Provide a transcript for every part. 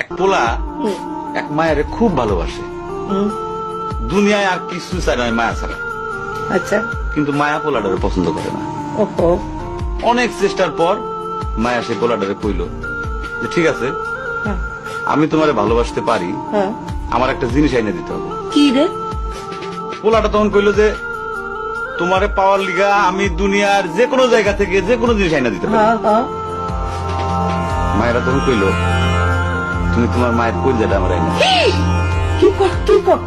এক পোলা এক মায়ের খুব ভালোবাসে, দুনিয়ায় আর কিছু চায় না মায়া ছাড়া। আচ্ছা, কিন্তু মায়া পোলাটারে পছন্দ করে না। ওহো, অনেক চেষ্টার পর মায়া সেই পোলাটারে কইল যে ঠিক আছে, হ্যাঁ, আমি তোমারে ভালোবাসতে পারি, হ্যাঁ। আমার একটা জিনিস আইনে দিতে হবে। কি রে? পোলাটা তখন কইল যে তোমারে পাওয়ার লিগা আমি দুনিয়ার যে কোনো জায়গা থেকে যে কোনো জিনিস আইনা দিতে পারি। হ্যাঁ, হ্যাঁ। মায়েরা তখন কইল তুমি তোমার মায়ের কইলজাটা আমার আইনা কি কর, কি কর,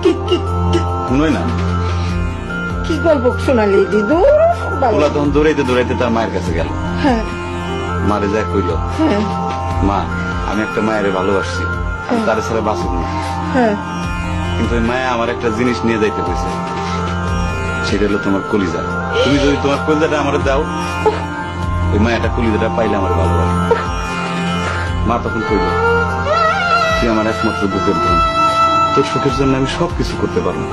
শুনোই না। কি গল্প শোনালি দিদু? পোলা তখন দৌড়াইতে দৌড়াইতে তার মায়ের কাছে গেল। হ্যাঁ, মারে যা কইল, হ্যাঁ, মা আমি একটা মায়ের ভালোবাসছি, আমি তার ছাড়া বাঁচব না, হ্যাঁ। কিন্তু ওই মায়া আমার একটা জিনিস নিয়ে যাইতে কইছে, সেটা হলো তোমার কলিজা। তুমি যদি তোমার কলিজাটা আমার দাও, ওই মায়াটা কলিজাটা পাইলে আমার ভালো হয়। মা তখন কইল তুই আমার একমাত্র বুকের ধন, তোর সুখের জন্য আমি সবকিছু করতে পারবো।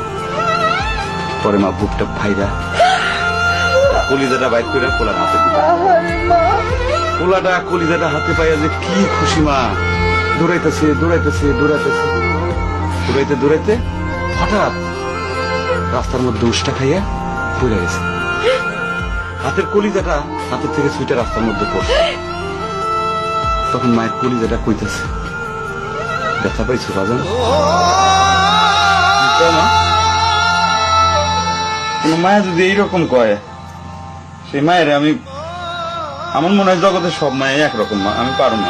পরে মা বুকটা ভাইরা কলিজাটা বাইর করে পোলার হাতে দিল। আহারে মা, পোলাটা কলিজাটা হাতে পাইয়া যে কি খুশি, মা দৌড়াইতেছে দৌড়াইতেছে দৌড়াইতেছে, দৌড়াইতে দৌড়াইতে হঠাৎ রাস্তার মধ্যে উষ্টা খাইয়া পড়ে গেছে। হাতের কলিজাটা হাতের থেকে ছুটে রাস্তার মধ্যে পড়ছে। তখন মায়ের কলিজাটা কইতেছে ব্যথা পাইছো বাজান? কোন মায়া যদি এইরকম কয়, সেই মায়ের আমি, আমার মনে হয় জগতের সব মায়ে একরকম, আমি পারো না।